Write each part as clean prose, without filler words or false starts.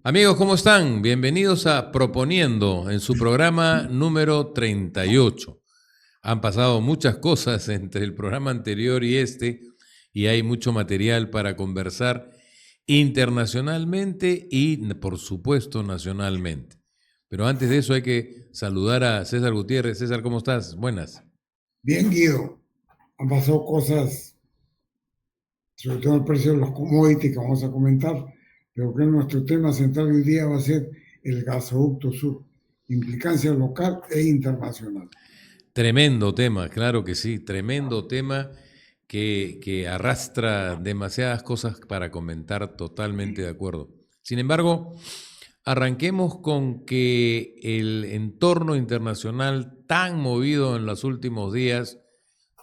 Amigos, ¿cómo están? Bienvenidos a Proponiendo en su programa número 38. Han pasado muchas cosas entre el programa anterior y este, y hay mucho material para conversar internacionalmente y, por supuesto, nacionalmente. Pero antes de eso hay que saludar a César Gutiérrez. César, ¿cómo estás? Buenas. Bien, Guido, han pasado cosas, sobre todo el precio de los commodities que vamos a comentar, pero que nuestro tema central hoy día va a ser el gasoducto sur, implicancia local e internacional. Tremendo tema, claro que sí, tremendo tema que arrastra demasiadas cosas para comentar, totalmente de acuerdo. Sin embargo, arranquemos con que el entorno internacional tan movido en los últimos días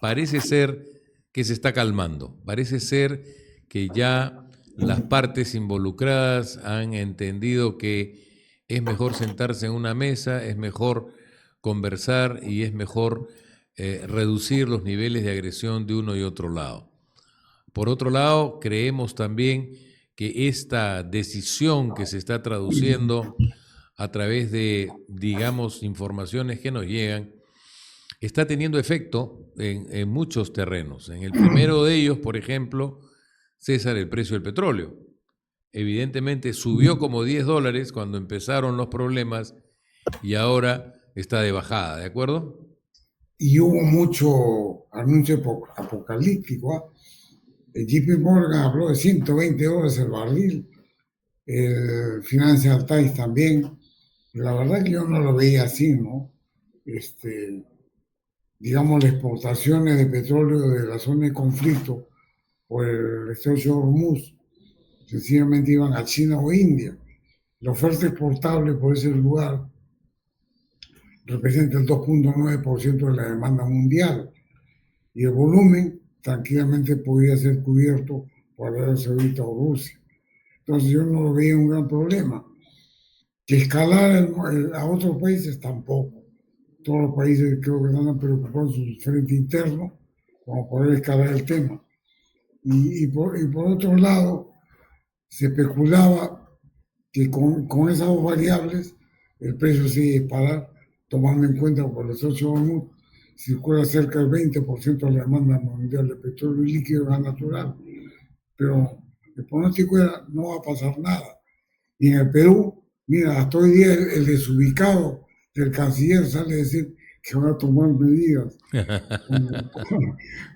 parece ser que se está calmando, parece ser que ya las partes involucradas han entendido que es mejor sentarse en una mesa, es mejor conversar y es mejor reducir los niveles de agresión de uno y otro lado. Por otro lado, creemos también que esta decisión que se está traduciendo a través de, digamos, informaciones que nos llegan, está teniendo efecto en muchos terrenos. En el primero de ellos, por ejemplo, César, el precio del petróleo. Evidentemente subió como $10 cuando empezaron los problemas y ahora está de bajada, ¿de acuerdo? Y hubo mucho anuncio apocalíptico. El JP Morgan habló de $120 el barril, el Financial Times también. La verdad que yo no lo veía así, ¿no? Digamos, las exportaciones de petróleo de la zona de conflicto por el estrecho de Hormuz sencillamente iban a China o India. La oferta exportable por ese lugar representa el 2,9% de la demanda mundial y el volumen tranquilamente podía ser cubierto por Arabia Saudita o Rusia. Entonces yo no lo veía un gran problema. Que escalar a otros países tampoco. Todos los países creo que están preocupados en su frente interno como poder escalar el tema. Y por otro lado, se especulaba que con esas dos variables el precio se iba a disparar, tomando en cuenta que por los 8 hormuz circula cerca del 20% de la demanda mundial de petróleo y líquido gas natural. Pero el pronóstico era no va a pasar nada. Y en el Perú, mira, hasta hoy día el desubicado del canciller sale a decir que va a tomar medidas. Cuando,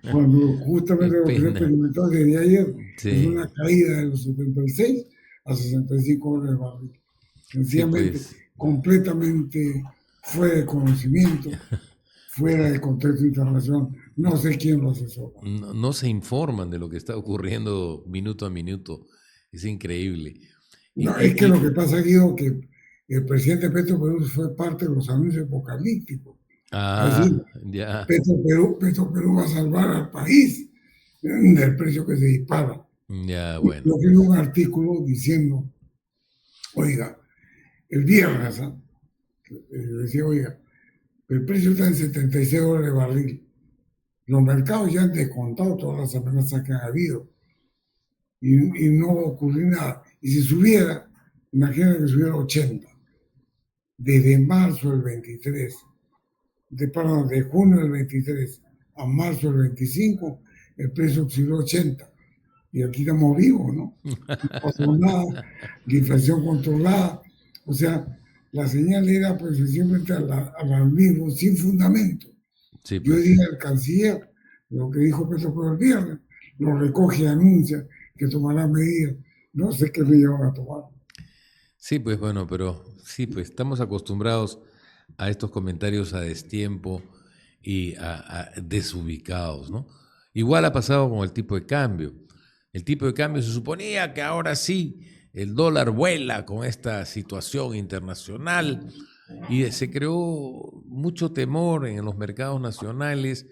cuando justamente Qué lo que se ha pena. experimentado desde ayer es Sí, una caída de los 76 a $65 el barril. sí, Sencillamente, pues completamente fuera de conocimiento, fuera de contexto internacional. No sé quién lo asesora. no se informan de lo que está ocurriendo minuto a minuto. Es increíble. Y, No, es y, que lo que y pasa, Guido, que el presidente Petro Perú fue parte de los anuncios apocalípticos. Es decir, ya, Petro Perú va a salvar al país del precio que se dispara. ya, Yo bueno. vi un artículo diciendo, oiga, el viernes, decía, oiga, el precio está en $76 el barril. Los mercados ya han descontado todas las amenazas que han habido y no va a ocurrir nada. Y si subiera, imagínate que subiera 80. Desde marzo del 23, perdón, de junio del 23 a marzo del 25, el precio osciló 80. Y aquí estamos vivos, ¿no? No pasó nada, la inflación controlada. O sea, la señal era pues simplemente alarmismo sin fundamento. Sí, Yo pues. diría al canciller, lo que dijo Petro por el viernes, lo recoge y anuncia que tomará medidas. No sé qué medidas van a tomar. Sí, pues bueno, pero sí, pues estamos acostumbrados a estos comentarios a destiempo y a desubicados, ¿no? Igual ha pasado con el tipo de cambio. El tipo de cambio se suponía que ahora sí el dólar vuela con esta situación internacional y se creó mucho temor en los mercados nacionales.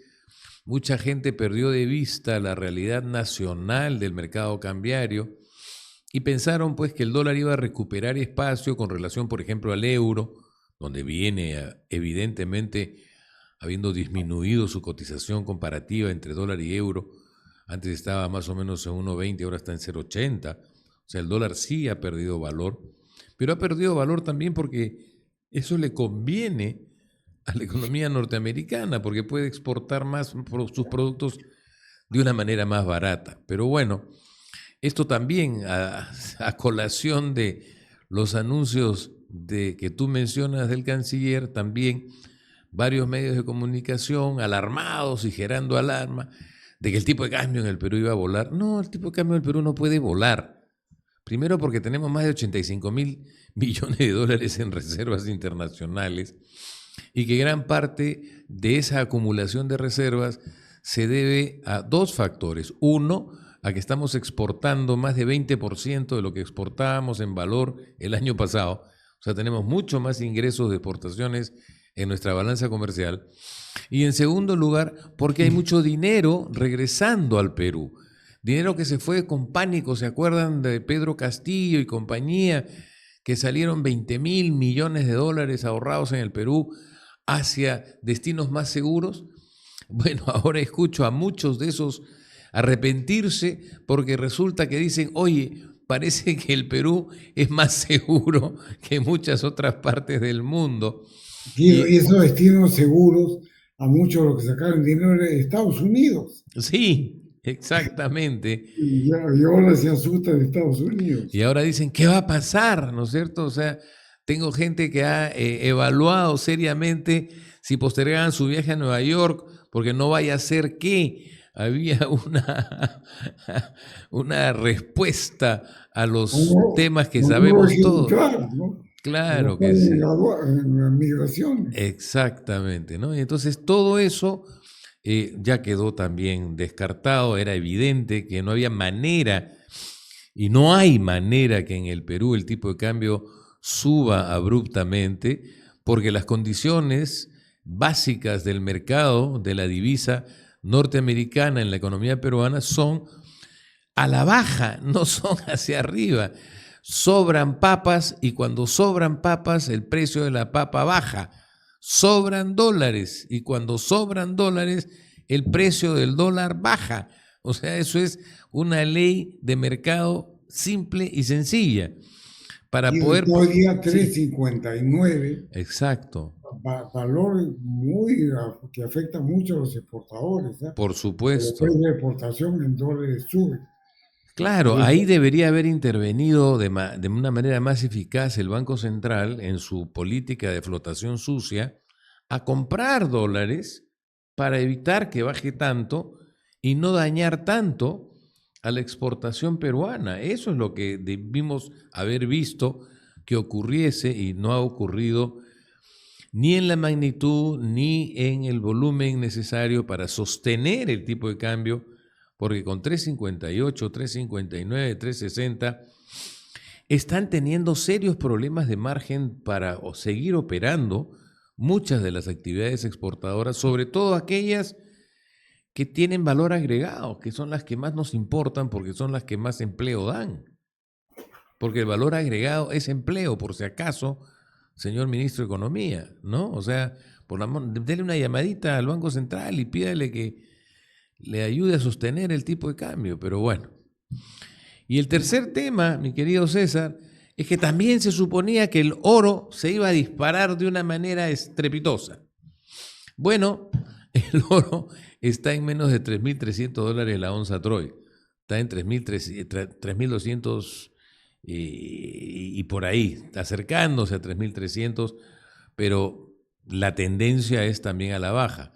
Mucha gente perdió de vista la realidad nacional del mercado cambiario y pensaron pues que el dólar iba a recuperar espacio con relación, por ejemplo, al euro, donde viene evidentemente habiendo disminuido su cotización comparativa entre dólar y euro. Antes estaba más o menos en 1,20, ahora está en 0,80. O sea, el dólar sí ha perdido valor. pero ha perdido valor también porque eso le conviene a la economía norteamericana, porque puede exportar más sus productos de una manera más barata. Pero bueno, esto también a colación de los anuncios que tú mencionas del canciller, también varios medios de comunicación alarmados y gerando alarma de que el tipo de cambio en el Perú iba a volar. No, el tipo de cambio en el Perú no puede volar. Primero porque tenemos más de 85.000 millones de dólares en reservas internacionales y que gran parte de esa acumulación de reservas se debe a dos factores. Uno, a que estamos exportando más de 20% de lo que exportábamos en valor el año pasado. O sea, tenemos mucho más ingresos de exportaciones en nuestra balanza comercial. Y en segundo lugar, porque hay mucho dinero regresando al Perú. Dinero que se fue con pánico, ¿se acuerdan de Pedro Castillo y compañía? Que salieron 20.000 millones de dólares ahorrados en el Perú hacia destinos más seguros. Bueno, ahora escucho a muchos de esos arrepentirse porque resulta que dicen, oye, parece que el Perú es más seguro que muchas otras partes del mundo. Y esos destinos seguros, a muchos de los que sacaron dinero de Estados Unidos. Sí, exactamente. Y ahora se asustan de Estados Unidos. Y ahora dicen, ¿qué va a pasar? ¿No es cierto? O sea, tengo gente que ha evaluado seriamente si postergaban su viaje a Nueva York, porque no vaya a ser que había una respuesta a los temas que sabemos todos. ¿No? Claro que sí. En migraciones. Exactamente, ¿no? Y entonces todo eso ya quedó también descartado, era evidente que no había manera, y no hay manera que en el Perú el tipo de cambio suba abruptamente, porque las condiciones básicas del mercado de la divisa norteamericana en la economía peruana son a la baja, no son hacia arriba. Sobran papas y cuando sobran papas el precio de la papa baja. Sobran dólares y cuando sobran dólares el precio del dólar baja. O sea, eso es una ley de mercado simple y sencilla. Para poder... Todavía 3.59. Exacto. Valor que afecta mucho a los exportadores. Por supuesto. El precio de exportación en dólares sube. Claro, ahí debería haber intervenido de una manera más eficaz el Banco Central en su política de flotación sucia a comprar dólares para evitar que baje tanto y no dañar tanto a la exportación peruana. Eso es lo que debimos haber visto que ocurriese y no ha ocurrido ni en la magnitud ni en el volumen necesario para sostener el tipo de cambio, porque con 3.58, 3.59, 3.60 están teniendo serios problemas de margen para seguir operando muchas de las actividades exportadoras, sobre todo aquellas que tienen valor agregado, que son las que más nos importan porque son las que más empleo dan. Porque el valor agregado es empleo, por si acaso, señor ministro de Economía, ¿no? O sea, dele una llamadita al Banco Central y pídale que le ayude a sostener el tipo de cambio, pero bueno. Y el tercer tema, mi querido César, es que también se suponía que el oro se iba a disparar de una manera estrepitosa. Bueno, el oro está en menos de $3.300 la onza Troy. Está en 3.200 y por ahí, acercándose a 3.300, pero la tendencia es también a la baja.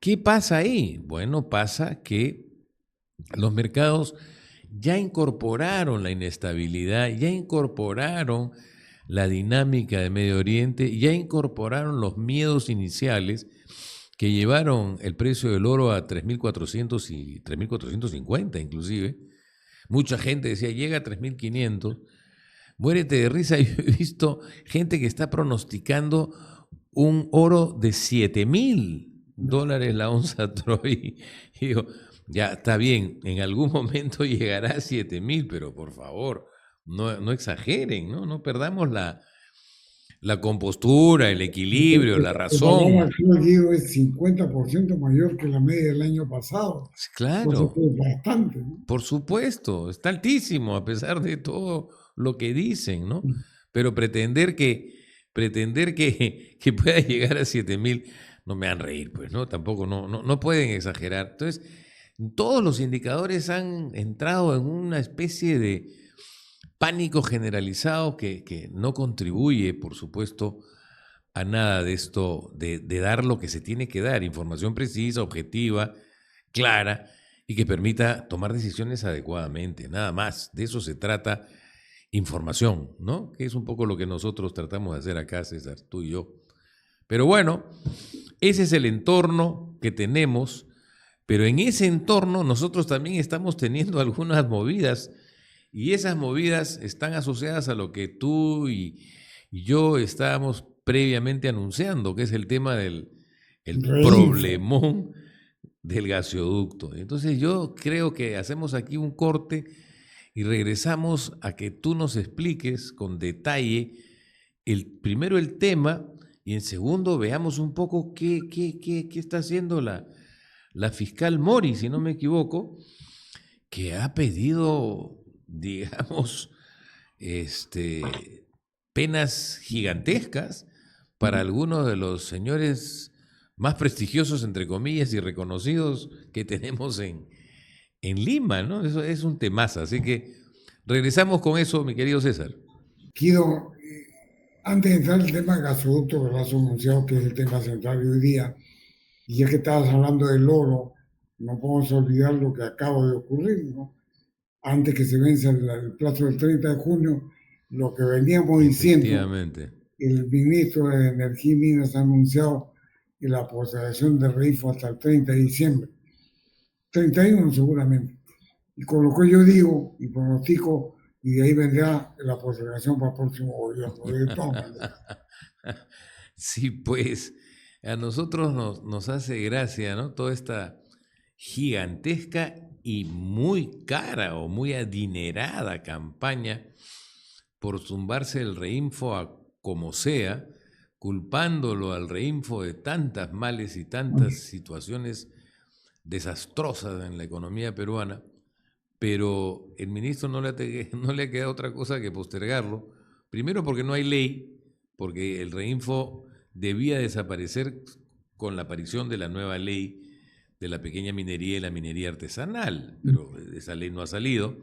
¿Qué pasa ahí? Bueno, pasa que los mercados ya incorporaron la inestabilidad, ya incorporaron la dinámica de Medio Oriente, ya incorporaron los miedos iniciales que llevaron el precio del oro a 3.400 y 3.450 inclusive. Mucha gente decía, llega a 3.500. Muérete de risa, yo he visto gente que está pronosticando un oro de $7.000 la onza Troy. Y digo, ya está bien, en algún momento llegará a 7.000, pero por favor, no exageren, ¿no? No perdamos la compostura, el equilibrio, la razón. El valor es 50% mayor que la media del año pasado. Claro, bastante, ¿no? por supuesto, está altísimo a pesar de todo lo que dicen, ¿no? Pero pretender que pueda llegar a 7,000, no me han reír, pues, ¿no? Tampoco, no pueden exagerar. Entonces, todos los indicadores han entrado en una especie de pánico generalizado que no contribuye, por supuesto, a nada de esto, de dar lo que se tiene que dar, información precisa, objetiva, clara, y que permita tomar decisiones adecuadamente, nada más. De eso se trata información, ¿no? Que es un poco lo que nosotros tratamos de hacer acá, César, tú y yo. Pero bueno, ese es el entorno que tenemos, pero en ese entorno nosotros también estamos teniendo algunas movidas, y esas movidas están asociadas a lo que tú y yo estábamos previamente anunciando, que es el tema del problemón del gasoducto. Entonces yo creo que hacemos aquí un corte y regresamos a que tú nos expliques con detalle primero el tema, y en segundo veamos un poco qué está haciendo la fiscal Mori, si no me equivoco, que ha pedido, digamos, penas gigantescas para algunos de los señores más prestigiosos, entre comillas, y reconocidos que tenemos en Lima, ¿no? Eso es un temazo, así que regresamos con eso, mi querido César. Guido, antes de entrar al tema del gasoducto, que lo has anunciado que es el tema central de hoy día, y ya que estabas hablando del oro, no podemos olvidar lo que acaba de ocurrir, ¿no? Antes que se venza el plazo del 30 de junio, lo que veníamos diciendo, el ministro de Energía y Minas ha anunciado que la postergación del REIFO hasta el 30 de diciembre, 31 seguramente, y con lo que yo digo y pronostico, y de ahí vendrá la postergación para el próximo gobierno, de todas maneras. Sí, pues a nosotros nos hace gracia, ¿no? Toda esta gigantesca y muy cara o muy adinerada campaña por zumbarse el Reinfo a como sea, culpándolo al Reinfo de tantas males y tantas situaciones desastrosas en la economía peruana, pero el ministro no le ha quedado otra cosa que postergarlo, primero porque no hay ley, porque el Reinfo debía desaparecer con la aparición de la nueva ley de la pequeña minería y la minería artesanal, pero esa ley no ha salido.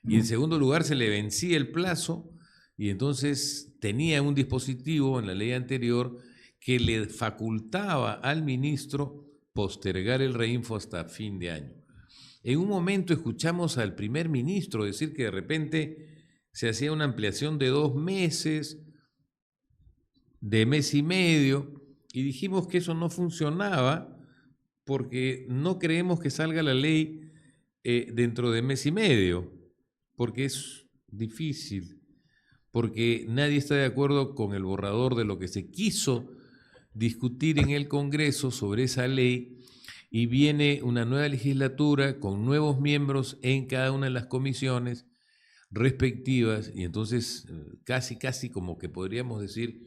Y en segundo lugar, se le vencía el plazo, y entonces tenía un dispositivo en la ley anterior que le facultaba al ministro postergar el Reinfo hasta fin de año. En un momento escuchamos al primer ministro decir que de repente se hacía una ampliación de 2 meses, de mes y medio, y dijimos que eso no funcionaba porque no creemos que salga la ley dentro de mes y medio, porque es difícil, porque nadie está de acuerdo con el borrador de lo que se quiso discutir en el Congreso sobre esa ley, y viene una nueva legislatura con nuevos miembros en cada una de las comisiones respectivas, y entonces casi como que podríamos decir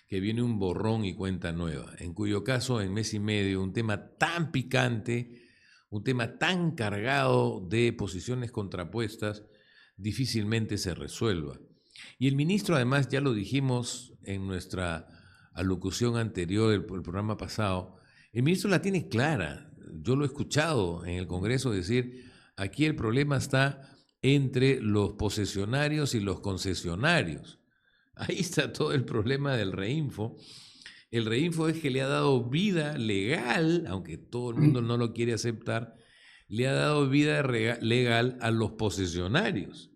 que viene un borrón y cuenta nueva, en cuyo caso en mes y medio un tema tan picante, un tema tan cargado de posiciones contrapuestas, difícilmente se resuelva. Y el ministro, además, ya lo dijimos en nuestra alocución anterior del programa pasado, el ministro la tiene clara. Yo lo he escuchado en el Congreso decir, aquí el problema está entre los posesionarios y los concesionarios. Ahí está todo el problema del Reinfo. El Reinfo es que le ha dado vida legal, aunque todo el mundo no lo quiere aceptar, le ha dado vida legal a los posesionarios.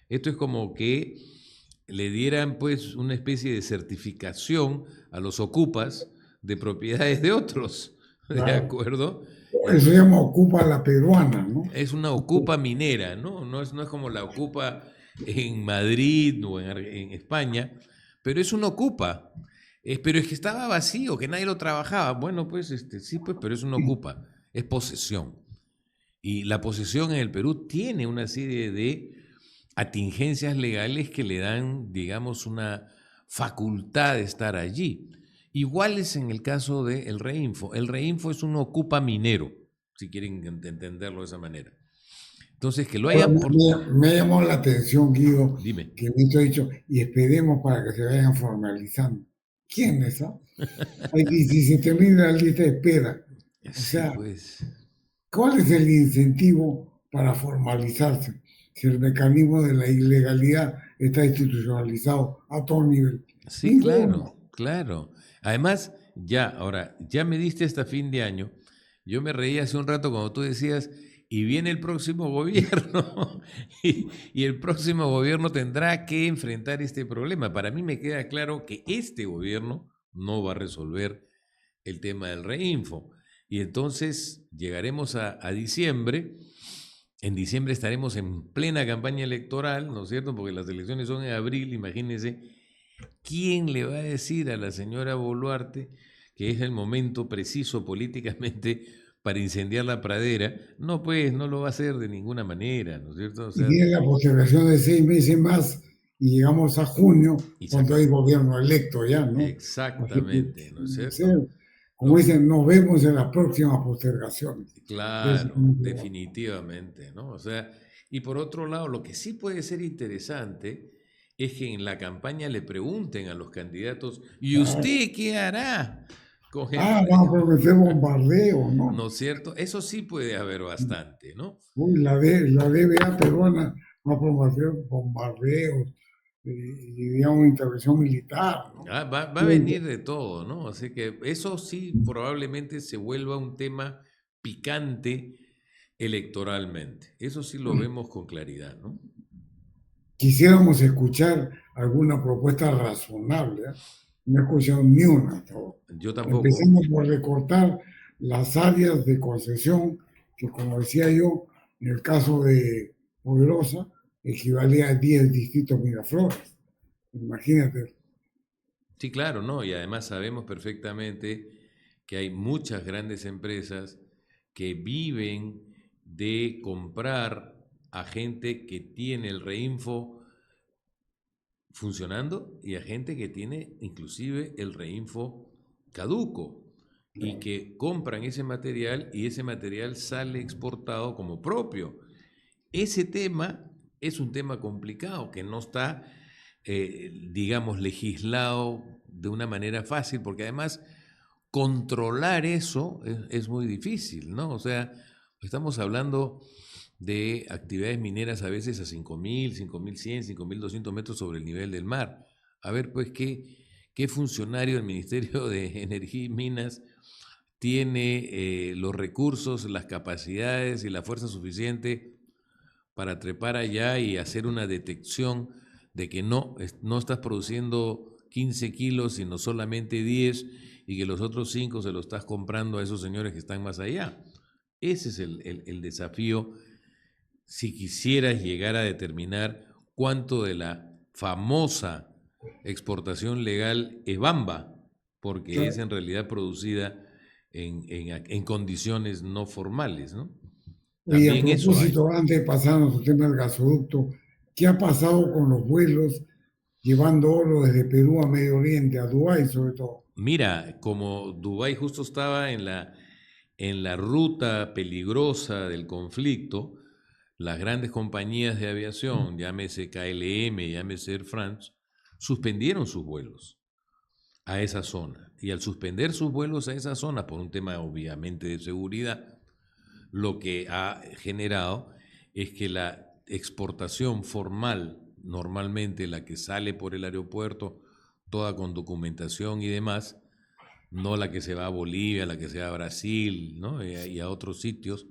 Esto es como que le dieran pues una especie de certificación a los ocupas de propiedades de otros, ¿de acuerdo? Eso se llama ocupa la peruana, ¿no? Es una ocupa minera, ¿no? No es como la ocupa en Madrid o en España, pero es una ocupa. Pero es que estaba vacío, que nadie lo trabajaba. Bueno, pues sí, pues, pero es una ocupa, es posesión. Y la posesión en el Perú tiene una serie de atingencias legales que le dan, digamos, una facultad de estar allí. Igual es en el caso del Reinfo. El Reinfo es un ocupa minero, si quieren entenderlo de esa manera. Entonces, que lo Ahora, hayan me llamó la atención, Guido, Dime. que me ha dicho, y esperemos para que se vayan formalizando. ¿Quiénes? Hay 17.000 en la lista de espera. O Sí, sea, pues. ¿cuál es el incentivo para formalizarse si el mecanismo de la ilegalidad está institucionalizado a todo nivel? Sí, claro, Ninguno. claro. Además, ahora, ya me diste hasta fin de año. Yo me reí hace un rato cuando tú decías, y viene el próximo gobierno, y el próximo gobierno tendrá que enfrentar este problema. Para mí me queda claro que este gobierno no va a resolver el tema del reinfo. Y entonces llegaremos a diciembre. En diciembre estaremos en plena campaña electoral, ¿no es cierto? Porque las elecciones son en abril, imagínense. ¿Quién le va a decir a la señora Boluarte que es el momento preciso políticamente para incendiar la pradera? No, pues no lo va a hacer de ninguna manera, ¿no es cierto? O Y sea, viene la postergación de 6 meses más y llegamos a junio y se cuando hay gobierno electo ya, ¿no? Así que, exactamente, ¿no es no sé, cierto? como No, dicen, nos vemos en las próximas postergaciones. Eso es claro, lo que va. definitivamente, ¿no? O sea, y por otro lado, lo que sí puede ser interesante es que en la campaña le pregunten a los candidatos, ¿y Claro. usted qué hará con el... Vamos a prometer bombardeo, ¿no? ¿No es cierto? Eso sí puede haber bastante, ¿no? Uy, la DBA peruana va a promover bombardeos y digamos, intervención militar, ¿no? Va a venir de todo, ¿no? Así que eso sí probablemente se vuelva un tema picante electoralmente. Eso sí lo vemos con claridad, ¿no? Quisiéramos escuchar alguna propuesta razonable, ¿eh? No he escuchado ni una hasta ahora. Yo tampoco. Empecemos por recortar las áreas de concesión, que como decía yo, en el caso de Poderosa, equivalía a 10 distritos Miraflores. Imagínate. Sí, claro, ¿no? Y además sabemos perfectamente que hay muchas grandes empresas que viven de comprar a gente que tiene el reinfo funcionando y a gente que tiene inclusive el reinfo caduco y que compran ese material y ese material sale exportado como propio. Ese tema es un tema complicado que no está, digamos, legislado de una manera fácil, porque además controlar eso es muy difícil, ¿no? O sea, estamos hablando de actividades mineras a veces a 5.000, 5.100, 5.200 metros sobre el nivel del mar. A ver, pues, ¿qué funcionario del Ministerio de Energía y Minas tiene los recursos, las capacidades y la fuerza suficiente para trepar allá y hacer una detección de que no estás produciendo 15 kilos, sino solamente 10 y que los otros 5 se los estás comprando a esos señores que están más allá? Ese es el desafío si quisieras llegar a determinar cuánto de la famosa exportación legal es bamba, porque es en realidad producida en condiciones no formales, ¿no? Oye, a También eso hay. propósito, antes de pasar a nuestro tema del gasoducto, ¿qué ha pasado con los vuelos llevando oro desde Perú a Medio Oriente, a Dubái sobre todo? Mira, como Dubái justo estaba en la ruta peligrosa del conflicto, las grandes compañías de aviación, llámese KLM, llámese Air France, suspendieron sus vuelos a esa zona. Y al suspender sus vuelos a esa zona, por un tema obviamente de seguridad, lo que ha generado es que la exportación formal, normalmente la que sale por el aeropuerto, toda con documentación y demás, no la que se va a Bolivia, la que se va a Brasil, ¿no? Y a otros sitios,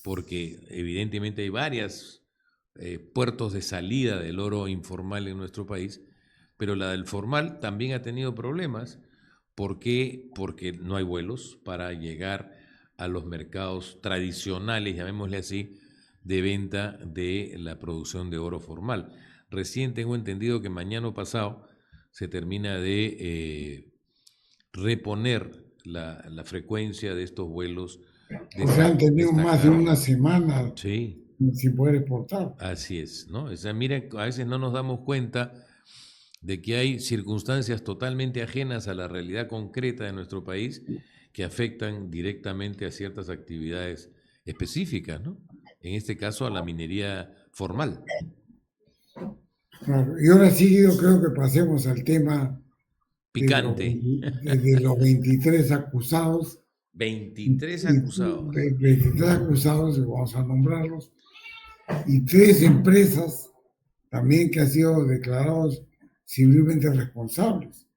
porque evidentemente hay varios puertos de salida del oro informal en nuestro país, pero la del formal también ha tenido problemas. ¿Por qué? Porque no hay vuelos para llegar a los mercados tradicionales, llamémosle así, de venta de la producción de oro formal. Recién tengo entendido que mañana o pasado se termina de reponer la frecuencia de estos vuelos O sea, han de tenido esta más de carga. una semana Sí, sin poder exportar. así es, ¿no? O sea, mira, a veces no nos damos cuenta de que hay circunstancias totalmente ajenas a la realidad concreta de nuestro país que afectan directamente a ciertas actividades específicas, ¿no? en este caso a la minería formal. Claro. Y ahora sí yo creo que pasemos al tema Picante. de los 23 acusados. 23 Y acusados. 23 acusados, y vamos a nombrarlos, y 3 empresas también que han sido declarados civilmente responsables.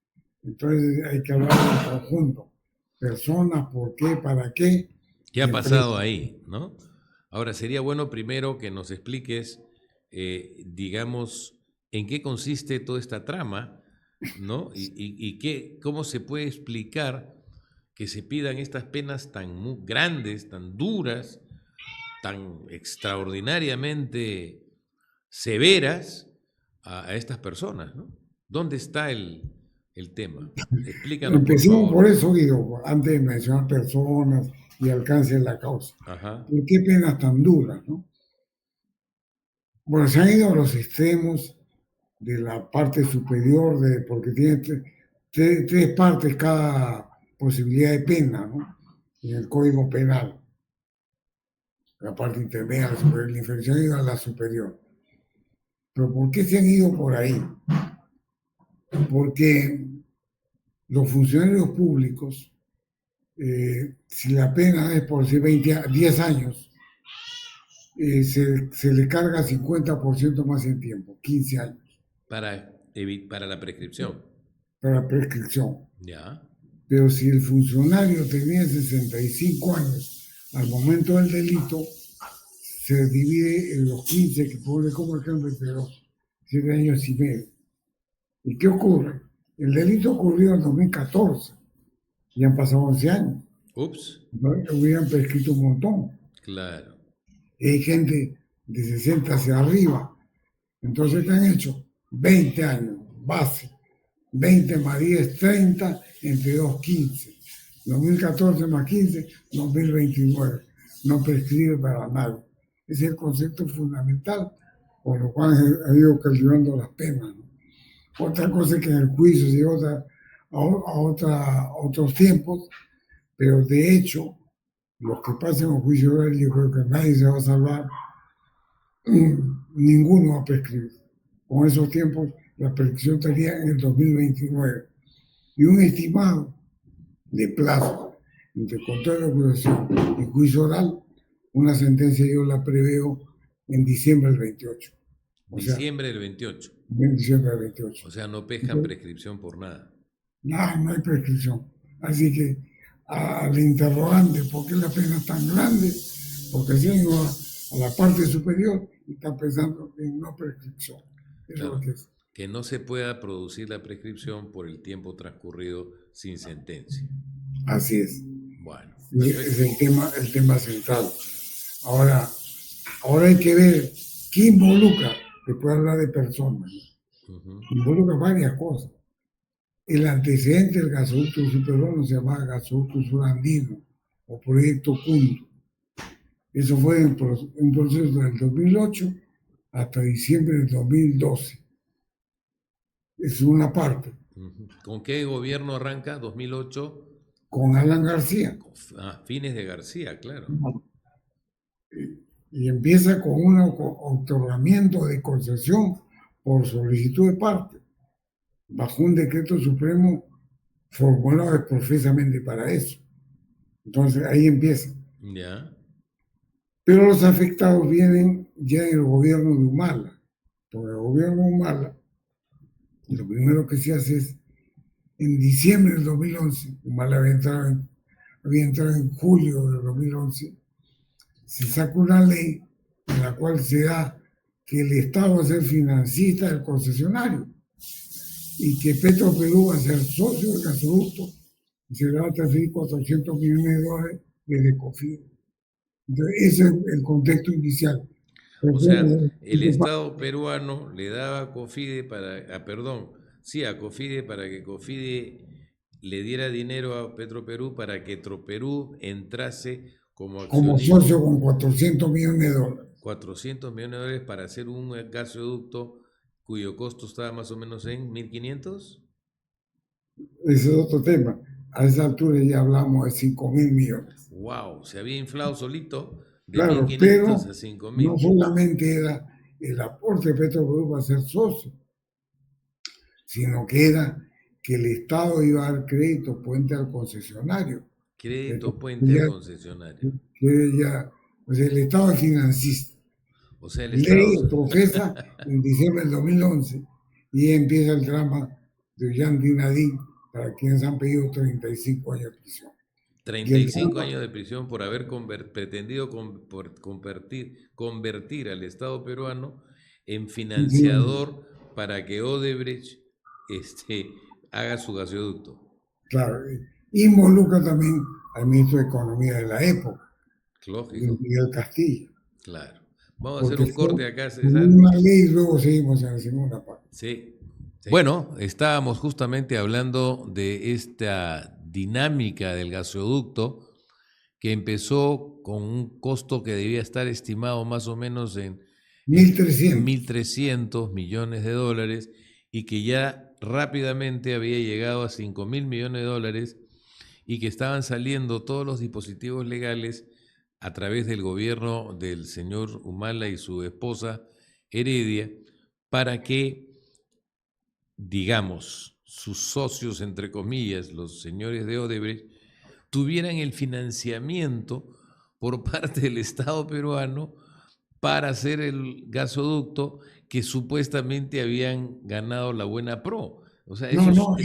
Entonces hay que hablar del conjunto. Personas, por qué, para qué. ¿Qué ha pasado ahí, no? Ahora, sería bueno primero que nos expliques, digamos, en qué consiste toda esta trama, ¿no? Y cómo se puede explicar que se pidan estas penas tan grandes, tan duras, tan extraordinariamente severas a estas personas, ¿no? ¿Dónde está el tema? Explícanos, por Empecemos por favor. eso, Guido, antes de mencionar personas y alcance de la causa. Ajá. ¿Por qué penas tan duras, no? Bueno, se han ido a los extremos de la parte superior, porque tiene tres partes cada posibilidad de pena, ¿no? En el Código Penal. La parte intermedia, la superior, la inferior, se han ido a la superior. Pero ¿por qué se han ido por ahí? Porque los funcionarios públicos, si la pena es por decir 10 años, se le carga 50% más en tiempo, 15 años, Para la prescripción. para prescripción. Ya. Pero si el funcionario tenía 65 años al momento del delito, se divide en los 15 que pone como ejemplo entre los 7 años y medio. ¿Y qué ocurre? El delito ocurrió en 2014 y han pasado 11 años. Ups. ¿No? Hubieran prescrito un montón. Claro. Y hay gente de 60 hacia arriba. Entonces, ¿qué han hecho? 20 años, base. 20 más 10, 30, entre 2, 15. 2014 más 15, 2029. No prescribe para nadie. Ese es el concepto fundamental, por lo cual ha ido calculando las penas, ¿no? Otra cosa es que en el juicio se lleva a otros tiempos, pero de hecho, los que pasen un juicio oral, yo creo que nadie se va a salvar, ninguno va a prescribir. Con esos tiempos, la prescripción estaría en el 2029. Y un estimado de plazo entre control de acusación y juicio oral, una sentencia yo la preveo en diciembre del 28. Diciembre del 28. En diciembre del 28. O sea, no pescan prescripción por nada. No hay prescripción. Así que al interrogante, ¿por qué la pena es tan grande? Porque se han ido a la parte superior y están pensando en no prescripción. Es Claro, lo que es. que no se pueda producir la prescripción por el tiempo transcurrido sin sentencia. Así es. Bueno, Es perfecto. el tema central. Ahora hay que ver qué involucra. Después hablar de personas. Involucra varias cosas. El antecedente del gasoducto subterráneo se llamaba gasoducto surandino o proyecto Cunto. Eso fue un proceso del 2008 hasta diciembre del 2012. Es una parte. ¿Con qué gobierno arranca? 2008. Con Alan García. Fines de García, claro. Y empieza con un otorgamiento de concesión por solicitud de parte, bajo un decreto supremo formulado expresamente para eso. Entonces ahí empieza. Ya. Pero los afectados vienen ya en el gobierno de Humala. Porque el gobierno de Humala, lo primero que se hace es, en diciembre del 2011, Humala había entrado en julio del 2011, se saca una ley en la cual se da que el Estado va a ser financista del concesionario y que Petroperú va a ser socio del gasoducto y se le va a transferir 400 millones de dólares desde COFIDE. Entonces, ese es el contexto inicial. O sea, el Estado peruano le daba a COFIDE a COFIDE para que COFIDE le diera dinero a Petroperú para que Petroperú entrase como accionista. Socio con 400 millones de dólares. 400 millones de dólares para hacer un gasoducto cuyo costo estaba más o menos en 1.500. Ese es otro tema. A esa altura ya hablamos de 5.000 millones. ¡Wow! Se había inflado solito De mil Claro, quinientos pero a cinco no mil. solamente era el aporte de Petrobras para ser socio, sino que era que el Estado iba a dar crédito puente al concesionario. Crédito Entonces, puente al concesionario. o sea, el Estado es financista. O sea, el Estado... Ley profesa en diciembre del 2011 y empieza el drama de Ollanta y Nadine, para quienes han pedido 35 años de prisión. Y treinta el y cinco drama, años de prisión por haber pretendido convertir al Estado peruano en financiador para que Odebrecht haga su gasoducto. claro, involucra también al ministro de Economía de la época, Luis Lógico, Miguel Castillo, claro. Vamos a hacer porque un fue corte acá, con César. una ley y luego seguimos en la segunda parte. Sí, sí. Bueno, estábamos justamente hablando de esta dinámica del gasoducto que empezó con un costo que debía estar estimado más o menos en 1.300. 1.300 millones de dólares y que ya rápidamente había llegado a 5.000 millones de dólares y que estaban saliendo todos los dispositivos legales a través del gobierno del señor Humala y su esposa Heredia para que, digamos, sus socios, entre comillas, los señores de Odebrecht, tuvieran el financiamiento por parte del Estado peruano para hacer el gasoducto que supuestamente habían ganado la buena pro. O sea, No, no, o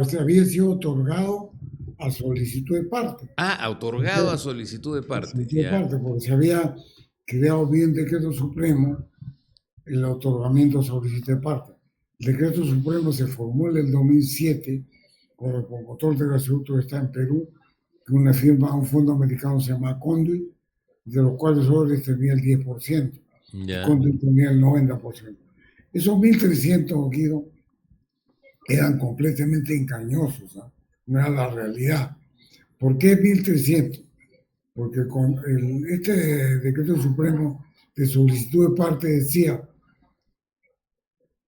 sea, había sido otorgado a solicitud de parte. otorgado a solicitud de A parte, solicitud de ya, parte, porque se había creado bien decreto supremo el otorgamiento a solicitud de parte. El decreto supremo se formó en el 2007 con el promotor del gasoducto que está en Perú, que una firma, un fondo americano se llama Conduit, de los cuales solo les tenía el 10%, y ya, Conduit tenía el 90%. Esos 1.300, Guido, eran completamente engañosos, ¿no? No era la realidad. ¿Por qué 1.300? Porque con este decreto supremo de solicitud de parte decía,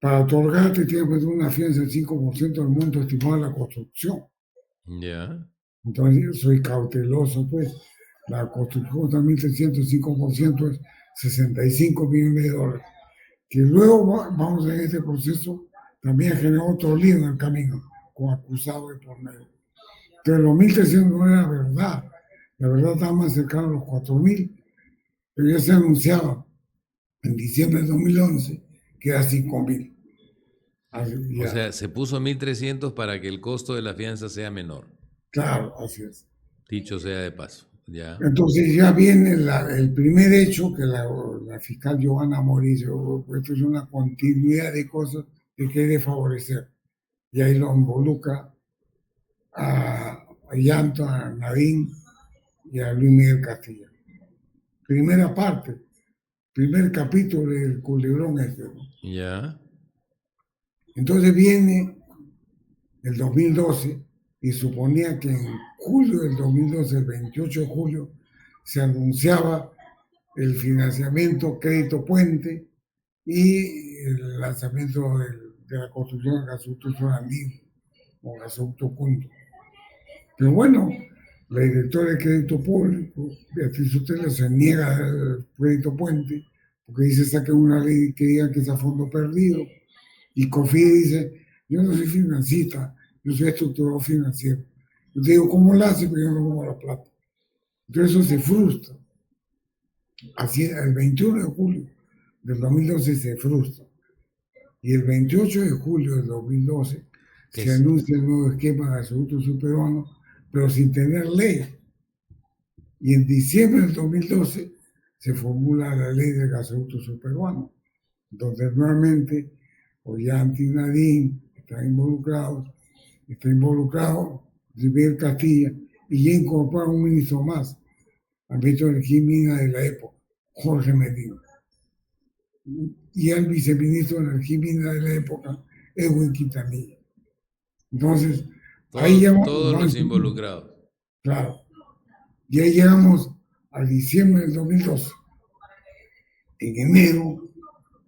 para otorgarte tienes que tener una fianza del 5% del monto estimado de la construcción. ya, Entonces yo soy cauteloso, pues. La construcción de 1.305% es 65 millones de dólares. Que luego vamos en este proceso, también generó otro lío en el camino, con acusado de por medio. Entonces los 1.300 no era verdad. La verdad estaba más cercano a los 4.000, pero ya se anunciaba en diciembre de 2011 que era 5.000. o Ya, sea, se puso 1.300 para que el costo de la fianza sea menor, claro, así es. dicho sea de paso, ya, Entonces ya viene el primer hecho que la fiscal Giovanna Mori dice, "Oh, esto es una continuidad de cosas que quiere favorecer". Y ahí lo involucra a Llanto, a Nadine y a Luis Miguel Castillo. Primera parte, primer capítulo del culebrón este, ¿no? ya, Entonces viene el 2012 y suponía que en julio del 2012, el 28 de julio, se anunciaba el financiamiento crédito puente y el lanzamiento de la construcción del gasoducto Sonandino o gasoducto Punto. Pero bueno, la directora de crédito público, Beatriz Sotelo, se niega al crédito puente porque dice saquen una ley que diga que es a fondo perdido. Y COFIDE dice, yo no soy financista, yo soy estructurador financiero. Yo te digo, ¿cómo lo hace? Pero yo no pongo la plata. Entonces eso se frustra. Así, el 21 de julio del 2012 se frustra. Y el 28 de julio del 2012 que se es, anuncia el nuevo esquema de gasoducto subperuano, pero sin tener ley. Y en diciembre del 2012 se formula la ley del gasoducto subperuano, donde nuevamente Ollanta y Nadine están involucrados, está involucrado River Castilla, y ya incorpora un ministro más, al ministro de Energía y Minas de la época, Jorge Medina. Y el viceministro de Energía y Minas de la época, Edwin Quintanilla. Entonces, ahí ya todos los involucrados. claro, y ahí llegamos a diciembre del 2012. En enero,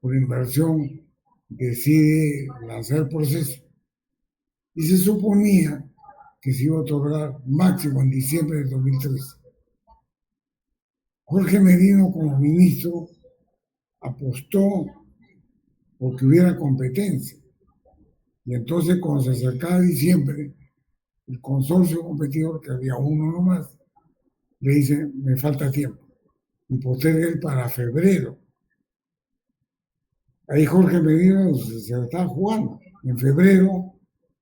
por inversión, decide lanzar el proceso. Y se suponía que se iba a otorgar máximo en diciembre del 2013. Jorge Merino como ministro apostó porque hubiera competencia. Y entonces cuando se acercaba diciembre, el consorcio competidor, que había uno nomás, le dice, me falta tiempo. Y posterga él para febrero. Ahí Jorge Merino se la estaba jugando. En febrero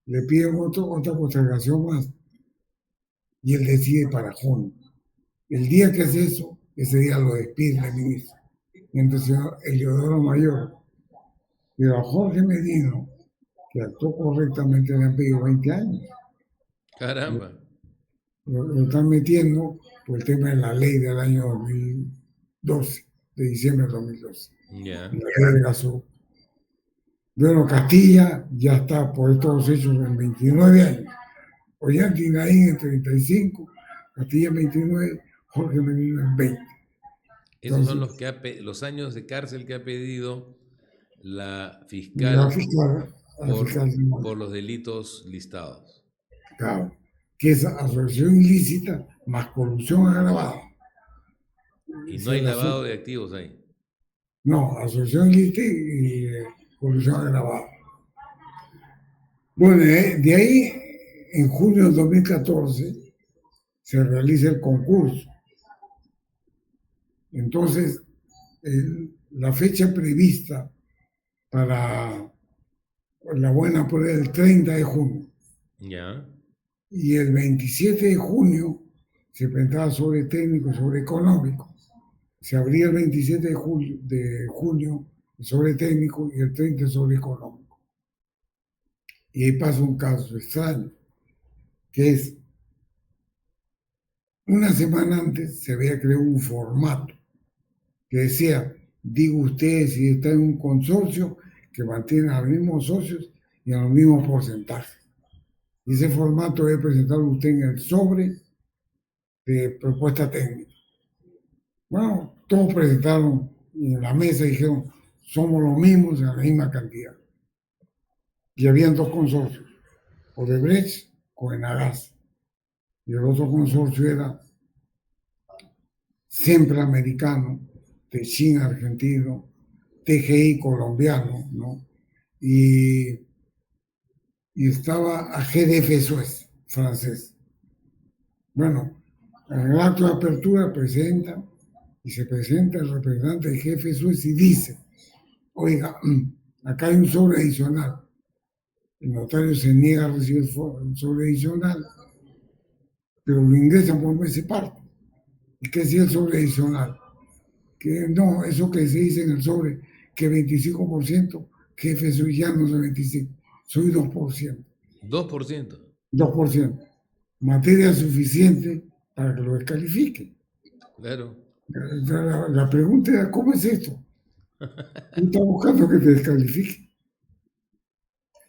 le piden otra postergación más. Y él decide para junio. El día que es eso, ese día lo despide el ministro. Y entonces Eliodoro Mayor. Pero a Jorge Merino, que actuó correctamente, le han pedido 20 años. Caramba. Lo están metiendo por el tema de la ley del año 2012, de diciembre de 2012. Ya. La ley de gaso. Bueno, Castilla ya está por estos hechos en 29 años. Ollanta Naín en 35, Castilla en 29, Jorge Merino en 20. Esos son Entonces, los años de cárcel que ha pedido la la fiscal fiscal, la por, fiscal, por los delitos listados. claro, que es asociación ilícita más corrupción agravada. Y no Se hay la lavado de activos ahí. No, asociación ilícita y corrupción agravada. Bueno, de ahí, en junio de 2014, se realiza el concurso. Entonces, la fecha prevista para la buena prueba el 30 de junio. Ya. Y el 27 de junio se presentaba sobre técnico, sobre económico. Se abría el 27 de junio sobre técnico y el 30 sobre económico. Y ahí pasa un caso extraño, que es una semana antes se había creado un formato que decía, diga usted si está en un consorcio que mantiene a los mismos socios y a los mismos porcentajes. Y ese formato debe presentarlo usted en el sobre de propuesta técnica. Bueno, todos presentaron en la mesa y dijeron, somos los mismos en la misma cantidad. Y habían dos consorcios, Odebrecht con Enagas. Y el otro consorcio era Siempre Americano, Techin argentino, TGI colombiano, ¿no? Y estaba a GDF Suez, francés. Bueno, en el acto de apertura presenta y se presenta el representante del jefe Suez y dice, oiga, acá hay un sobre adicional. El notario se niega a recibir el sobre adicional, pero lo ingresan por mes y parte. ¿Y qué es el sobre adicional? Que no, eso que se dice en el sobre, que 25%, jefe soy ya no soy 25, soy 2%. 2%. 2%. Materia suficiente para que lo descalifiquen. Claro. La pregunta era, ¿cómo es esto? Tú estás buscando que te descalifiquen.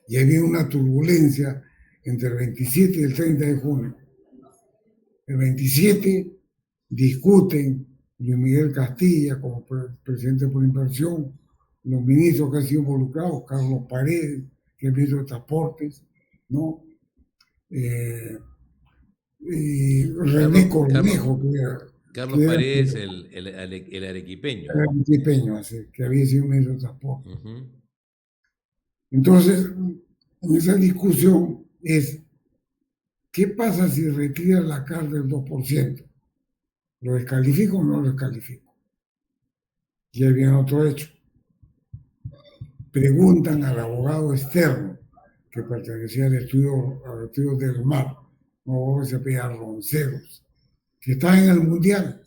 Y había una turbulencia entre el 27 y el 30 de junio. El 27 discuten Luis Miguel Castilla como presidente por inversión, los ministros que han sido involucrados, Carlos Paredes, que es ministro de Transportes, ¿no? Y René Carlos, Carlos, Cornejo, Carlos que era Paredes, el arequipeño. antipeño, que había sido ministro de Transporte. Uh-huh. Entonces, en esa discusión es, ¿qué pasa si retira la carga del 2%? ¿Lo descalifico o no lo descalifico? Y ahí viene otro hecho. Preguntan al abogado externo que pertenecía al estudio del mar, no se apellida Ronceros, que está en el Mundial.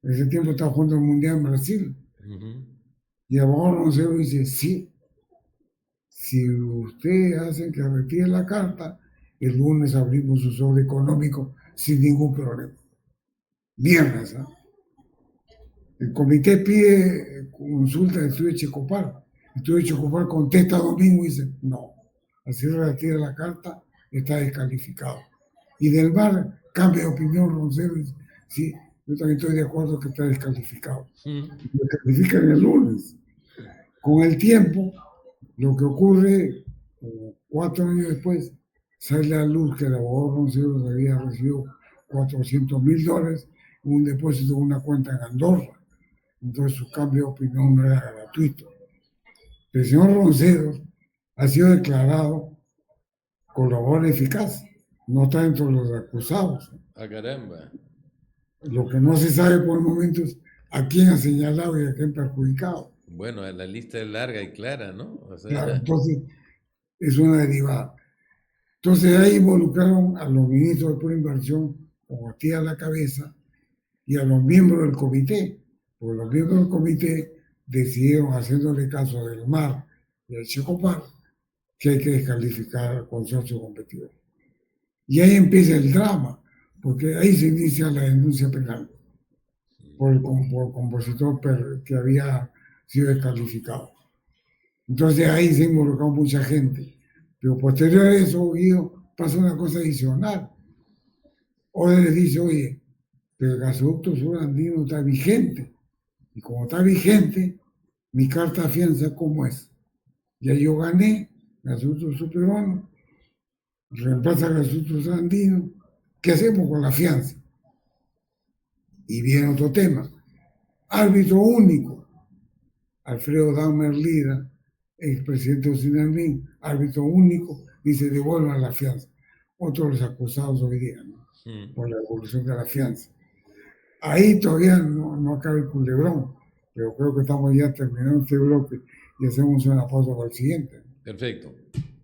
En ese tiempo estaba jugando el Mundial en Brasil. Uh-huh. Y el abogado Ronceros dice, sí, si usted hace que retire la carta, el lunes abrimos su sobre económico sin ningún problema. Viernes, ¿eh? El comité pide consulta del estudio de Checopar. El estudio de Checopar contesta domingo y dice, no, así retira la carta, está descalificado. Y del VAR cambia de opinión Roncero y dice, sí, yo también estoy de acuerdo que está descalificado. Uh-huh. Lo descalifican el lunes. Con el tiempo, lo que ocurre, 4 años después, sale a luz que el abogado Ronceros había recibido $400,000 un depósito de una cuenta en Andorra. Entonces su cambio de opinión no era gratuito. El señor Ronceros ha sido declarado colaborador eficaz, no está dentro de los acusados. Ah, caramba. Lo que no se sabe por el momento es a quién ha señalado y a quién perjudicado. Bueno, la lista es larga y clara, ¿no? O sea, Claro, entonces es una derivada. Entonces ahí involucraron a los ministros de pura inversión con Ortiz a la cabeza y a los miembros del comité, porque los miembros del comité decidieron, haciéndole caso del MAR y al Checopar, que hay que descalificar al consorcio competidor. Y ahí empieza el drama, porque ahí se inicia la denuncia penal por el compositor que había sido descalificado. Entonces ahí se involucró mucha gente. Pero posterior a eso, Guido, pasa una cosa adicional. Ahora les dice, oye, pero el gasoducto sur andino está vigente. Y como está vigente, mi carta de fianza, ¿cómo es? Ya yo gané, gasoducto sur peruano, reemplaza el gasoducto sur andino. ¿Qué hacemos con la fianza? Y viene otro tema. Árbitro único. Alfredo Dahmer Lira, expresidente de Sinalmín, árbitro único, dice devuelvan la fianza. Otro de los acusados hoy día, ¿no? Por la devolución de la fianza. Ahí todavía no acaba el culebrón, pero creo que estamos ya terminando este bloque y hacemos una pausa para el siguiente. Perfecto,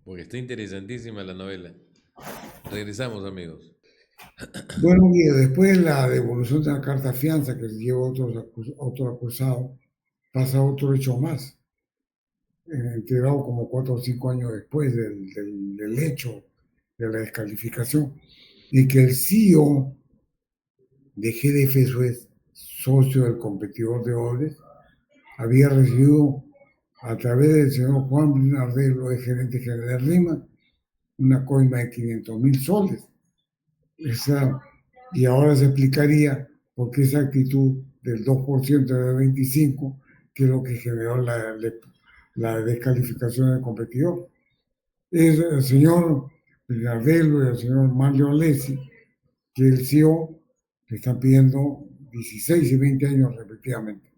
porque está interesantísima la novela. Regresamos, amigos. Bueno, y después de la devolución de la carta de fianza que lleva otro acusado, pasa otro hecho más, enterado como 4 o 5 años después del hecho de la descalificación, y que el CEO de GDF Suez, socio del competidor de Odebrecht, había recibido a través del señor Juan Blinardelo, el gerente general de RIMA, una coima de 500.000 soles. Y ahora se explicaría por qué esa actitud del 2% de 25%, que es lo que generó la descalificación del competidor. Es el señor Blinardelo y el señor Mario Alessi, que el CEO le están pidiendo 16 y 20 años respectivamente.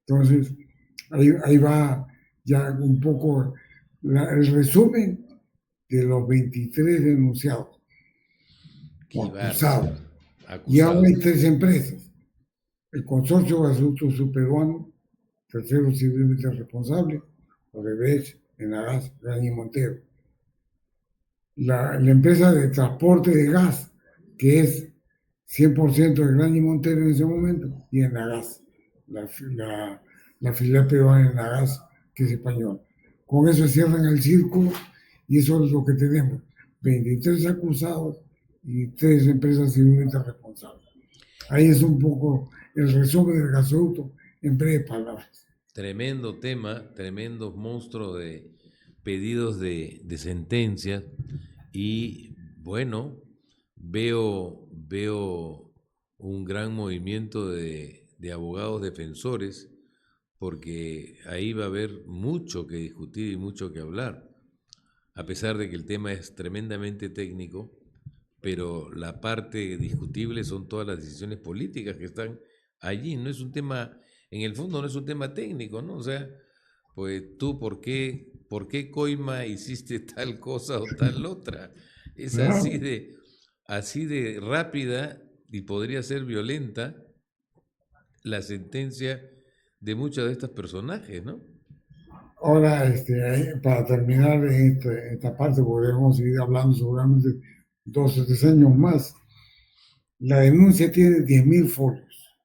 Entonces, ahí va ya un poco el resumen de los 23 denunciados o acusados. Y ahora hay 3 empresas. El Consorcio de Gasoducto Superuano, tercero civilmente responsable, Odebrecht, Enagás, Graña y Montero. La empresa de transporte de gas, que es 100% de Graña y Montero en ese momento, y Enagás, la filial peruana de Enagás, que es española. Con eso cierran el círculo y eso es lo que tenemos. 23 acusados y 3 empresas civilmente responsables. Ahí es un poco el resumen del gasoducto en breves palabras. Tremendo tema, tremendos monstruos de pedidos de sentencias y bueno, veo un gran movimiento de abogados defensores porque ahí va a haber mucho que discutir y mucho que hablar, a pesar de que el tema es tremendamente técnico, pero la parte discutible son todas las decisiones políticas que están allí. No es un tema, en el fondo no es un tema técnico, ¿no? O sea, pues tú, ¿por qué coima hiciste tal cosa o tal otra? Es Claro. así de rápida y podría ser violenta la sentencia de muchos de estos personajes, ¿no? Ahora, para terminar esta parte, podríamos seguir hablando seguramente 2 o 3 años más. La denuncia tiene 10.000 folios,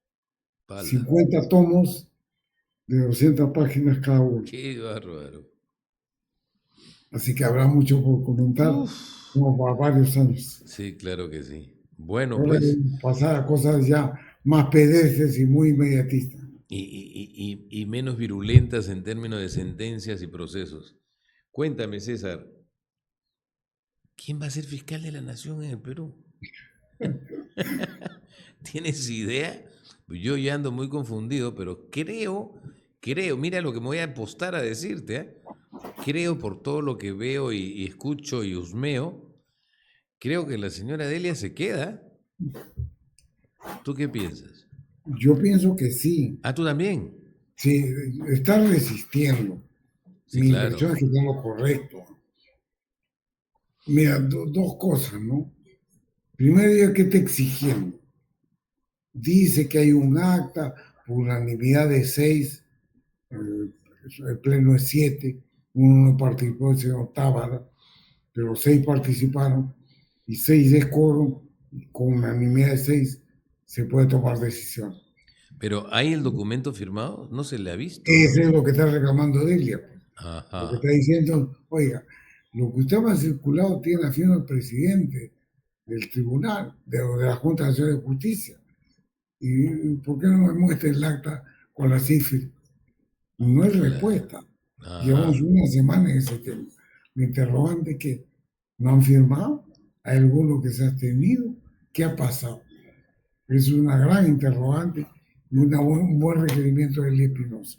Pala. 50 tomos de 200 páginas cada uno. Qué bárbaro. Así que habrá mucho por comentar, como para varios años. Sí, claro que sí. Bueno, Ahora pues. pasar a cosas ya más pedestres y muy inmediatistas. Y menos virulentas en términos de sentencias y procesos. Cuéntame, César, ¿quién va a ser fiscal de la nación en el Perú? ¿Tienes idea? Yo ya ando muy confundido, pero creo, mira lo que me voy a apostar a decirte, ¿eh? Creo por todo lo que veo y escucho y husmeo, creo que la señora Delia se queda. ¿Tú qué piensas? Yo pienso que sí, Ah, tú también. sí, está resistiendo. Sí, Mi claro. impresión es que está lo correcto. Mira, dos cosas, ¿no? Primero, día, ¿qué está exigiendo? Dice que hay un acta por unanimidad de 6, el pleno es 7, uno no participó, el señor Tábara, pero 6 participaron y 6 es quórum, y con unanimidad de 6 se puede tomar decisión. Pero ¿hay el documento firmado? No se le ha visto, Eso ¿no? es lo que está reclamando Delia, pues. Lo que Ajá. está diciendo, oiga, lo que usted me ha circulado tiene la firma del presidente del tribunal, de la Junta Nacional de Justicia. ¿Y por qué no me muestra el acta con la cifra? No hay Claro. respuesta. Llevamos Ajá. una semana en ese tema. Mi interrogante es que no han firmado, hay alguno que se ha abstenido. ¿Qué ha pasado? Es una gran interrogante y un buen requerimiento de Ley Espinosa.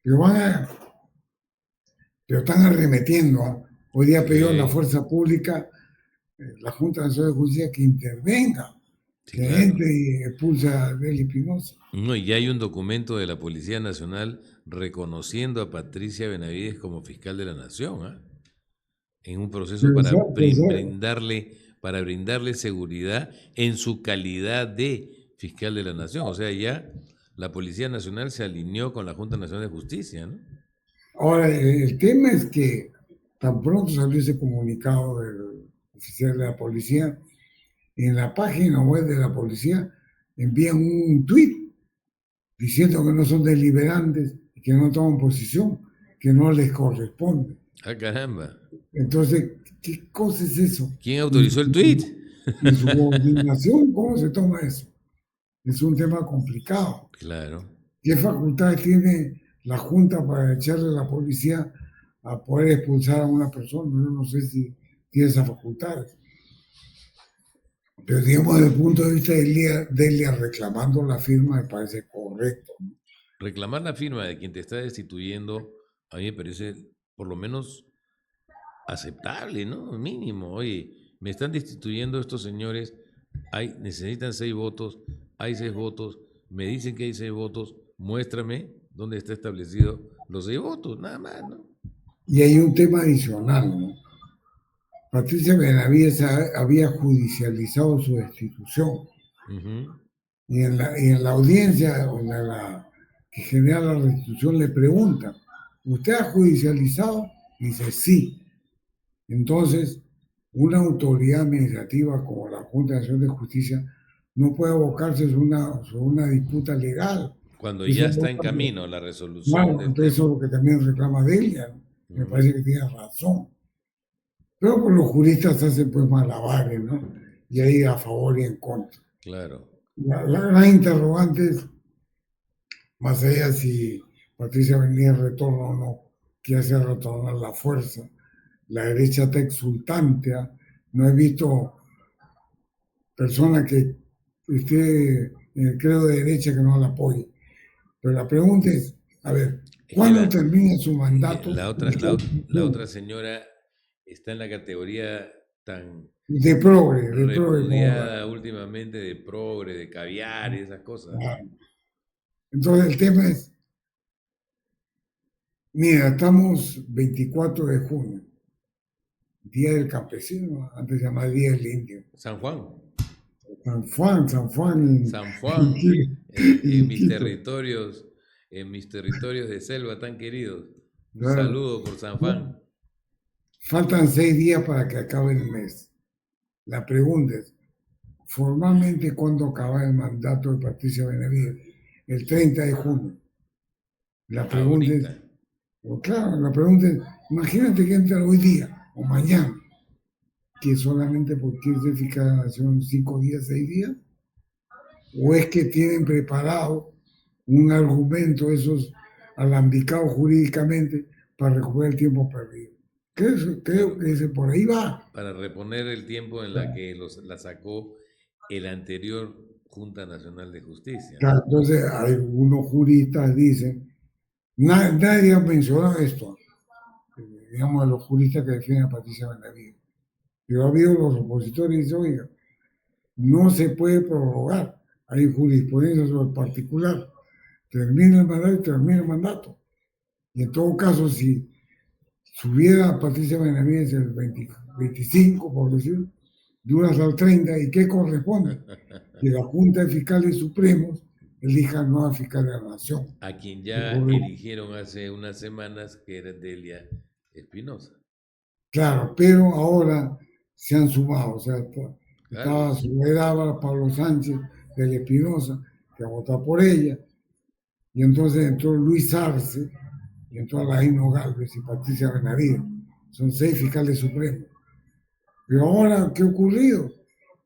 Pero, pero están arremetiendo. ¿Ah? Hoy día pidió la Sí, fuerza pública, la Junta Nacional de Justicia, que intervenga, sí, que claro. entre y expulse a Ley Espinosa. No, y ya hay un documento de la Policía Nacional reconociendo a Patricia Benavides como fiscal de la Nación, ¿ah? En un proceso Puede para ser, puede ser. brindarle seguridad en su calidad de fiscal de la Nación. O sea, ya la Policía Nacional se alineó con la Junta Nacional de Justicia, ¿no? Ahora, el tema es que tan pronto salió ese comunicado del oficial de la policía, en la página web de la policía envían un tuit diciendo que no son deliberantes, que no toman posición, que no les corresponde. Ah, caramba. Entonces, ¿qué cosa es eso? ¿Quién autorizó el tuit? Insubordinación, ¿cómo se toma eso? Es un tema complicado. Claro. ¿Qué facultades tiene la Junta para echarle a la policía a poder expulsar a una persona? Yo no sé si tiene esas facultades. Pero digamos, desde el punto de vista de Elia reclamando la firma, me parece correcto. Reclamar la firma de quien te está destituyendo, a mí me parece por lo menos aceptable, ¿no? Mínimo. Oye, me están destituyendo estos señores, necesitan 6 votos, hay 6 votos, me dicen que hay 6 votos, muéstrame dónde está establecido los 6 votos, nada más, ¿no? Y hay un tema adicional, ¿no? Patricia Benavides había judicializado su destitución Ujú. y en la audiencia que genera la restitución le preguntan, ¿usted ha judicializado? Dice, sí. Entonces, una autoridad administrativa como la Junta Nacional de Justicia no puede abocarse sobre una disputa legal. Cuando Eso ya no está en cambia. camino la resolución Claro, del entonces eso tema. es lo que también reclama Delia, ¿no? Me Ujú. parece que tiene razón. Pero pues, los juristas hacen pues malabares, ¿no? Y ahí a favor y en contra. Claro. La gran interrogante es, más allá si Patricia venía retorno o no, que hace retornar la fuerza. La derecha está exultante. ¿Ah? No he visto persona que esté en el credo de derecha que no la apoye. Pero la pregunta es, a ver, Es que ¿cuándo termina su mandato? la otra señora está en la categoría tan De progre como repudiada últimamente de progre, de caviar y esas cosas, ¿no? entonces el tema es, mira, estamos 24 de junio, Día del Campesino, antes se llamaba Día del Indio. San Juan, San Juan San Juan, en Quito. en mis territorios de selva tan queridos. Un Claro. saludo por San Juan. Faltan 6 días para que acabe el mes. La pregunta es, formalmente, ¿cuándo acaba el mandato de Patricia Benavides? El 30 de junio. La pregunta es, Ahorita. o claro, la pregunta es, imagínate que entra hoy día o mañana, que solamente porque quiere ser fiscal de la nación 5 días, 6 días, o es que tienen preparado un argumento, esos alambicados jurídicamente, para recuperar el tiempo perdido. Creo Claro, que ese por ahí va. para reponer el tiempo en la que la sacó el anterior Junta Nacional de Justicia, ¿no? Entonces, algunos juristas dicen, nadie ha mencionado esto, digamos, a los juristas que defienden a Patricia Benavides. Pero ha habido los opositores y dicen, oiga, no se puede prorrogar. hay jurisprudencia sobre el particular. Termina el mandato y termina el mandato. Y en todo caso, si subiera Patricia Benavides el 25, por decir, dura hasta el 30, ¿y qué corresponde? Que la Junta de Fiscales Supremos elija nueva fiscal de la Nación. A quien ya eligieron hace unas semanas, que era Delia Espinosa. Claro, pero ahora se han sumado, o sea, estaba Claro. Soledad, Pablo Sánchez, Delia Espinosa, que ha votado por ella, y entonces entró Luis Arce, y entró Alaino Galvez y Patricia Benavides. Son 6 fiscales supremos. Pero ahora, ¿qué ha ocurrido?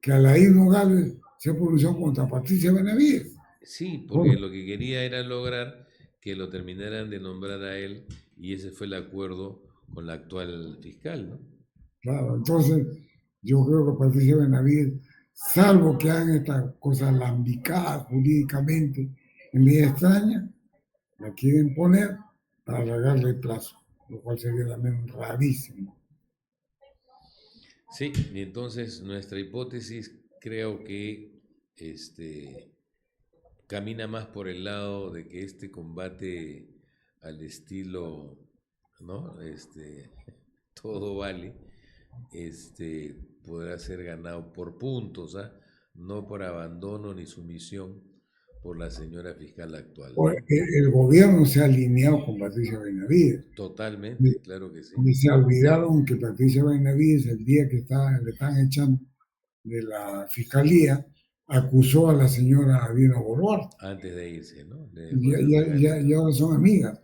Que Alaino Galvez se ha pronunciado contra Patricia Benavides. Sí, porque lo que quería era lograr que lo terminaran de nombrar a él, y ese fue el acuerdo con la actual fiscal, ¿no? Claro, entonces yo creo que Patricia Benavides, salvo que hagan estas cosas lambicadas jurídicamente en media extraña, la quieren poner para alargarle el plazo, lo cual sería también rarísimo. Sí, y entonces nuestra hipótesis creo que camina más por el lado de que este combate al estilo, ¿no? Todo vale, podrá ser ganado por puntos, ¿ah? No por abandono ni sumisión por la señora fiscal actual, ¿no? El gobierno se ha alineado con Patricia Benavides. Totalmente, claro que sí. Y se olvidaron que Patricia Benavides, el día que le están echando de la fiscalía, acusó a la señora Dina Boluarte. Antes de irse, ¿no? Ya ahora son amigas.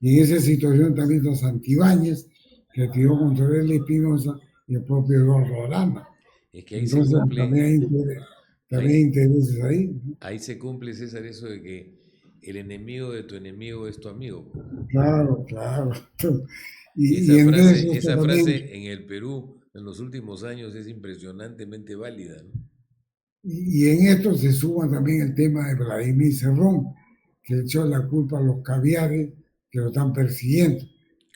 Y en esa situación también está Santibáñez, que tiró contra él Espinosa y el propio Eduardo Arana. Es que ahí Entonces se cumple, también hay intereses ahí, ¿no? ahí se cumple, César, eso de que el enemigo de tu enemigo es tu amigo. Claro, claro. Y Y en eso está esa también, frase en el Perú en los últimos años es impresionantemente válida, ¿no? y en esto se suma también el tema de Vladimir Cerrón, que echó la culpa a los caviares que lo están persiguiendo.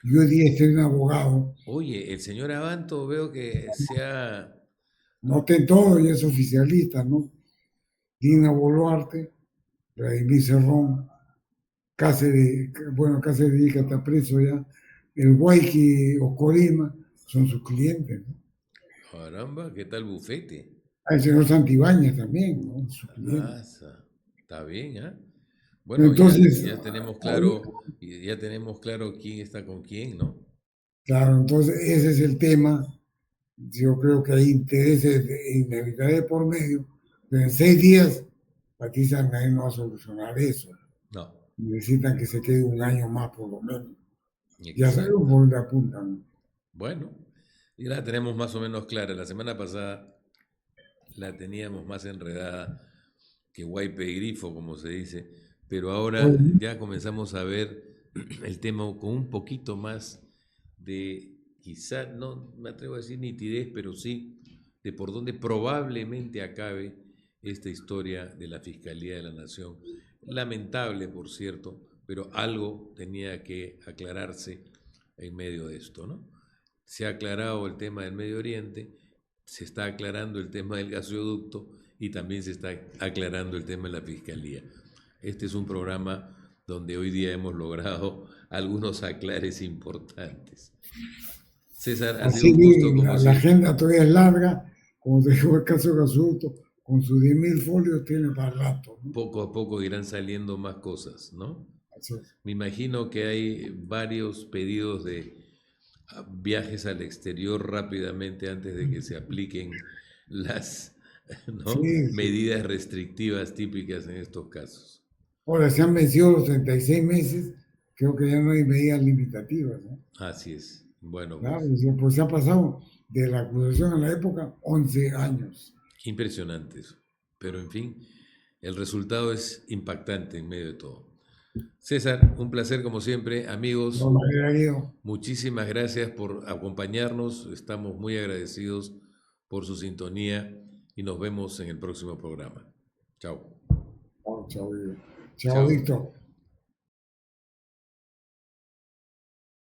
Y hoy día este es un abogado, Oye, el señor Abanto veo que se ha... no está en todo y es oficialista, ¿no? Dina Boluarte, Vladimir Cerrón, Cáceres, bueno, Cáceres dice que está preso ya, el Guayqui o Corima son sus clientes, ¿no? Caramba, ¿qué tal bufete? El señor Santibáñez también, ¿no? Sus clientes. Ah, está bien, ¿ah? Bueno, Entonces, ya tenemos claro quién está con quién, ¿no? claro, entonces ese es el tema. Yo creo que hay intereses inevitables por medio, pero en 6 días Patricia Arnaiz no va a solucionar eso. No, Necesitan que se quede un año más por lo menos. Ya sabemos exacto. por dónde apuntan. Bueno, y la tenemos más o menos clara. La semana pasada la teníamos más enredada que guaype y grifo, como se dice, pero ahora Bueno, ya comenzamos a ver el tema con un poquito más de, quizá, no me atrevo a decir nitidez, pero sí de por dónde probablemente acabe esta historia de la Fiscalía de la Nación. Lamentable, por cierto, pero algo tenía que aclararse en medio de esto, ¿no? Se ha aclarado el tema del Medio Oriente, se está aclarando el tema del gasoducto y también se está aclarando el tema de la Fiscalía. Este es un programa donde hoy día hemos logrado algunos aclares importantes. César, ha sido así un gusto como la siempre. agenda todavía es larga, como te digo, el caso de Gasoducto, con sus 10.000 folios tiene para rato, ¿no? Poco a poco irán saliendo más cosas, ¿no? Así es. Me imagino que hay varios pedidos de viajes al exterior rápidamente antes de que se apliquen las, ¿no?, Sí, sí. medidas restrictivas típicas en estos casos. Ahora se han vencido los 36 meses, creo que ya no hay medidas limitativas, ¿no? Así es. Bueno, Claro, pues pues se ha pasado de la acusación a la época 11 años. impresionante eso. Pero en fin, el resultado es impactante en medio de todo. César, un placer como siempre. Amigos, No me agregado. muchísimas gracias por acompañarnos. Estamos muy agradecidos por su sintonía y nos vemos en el próximo programa. Chao. Chao, chao, Chao. Víctor.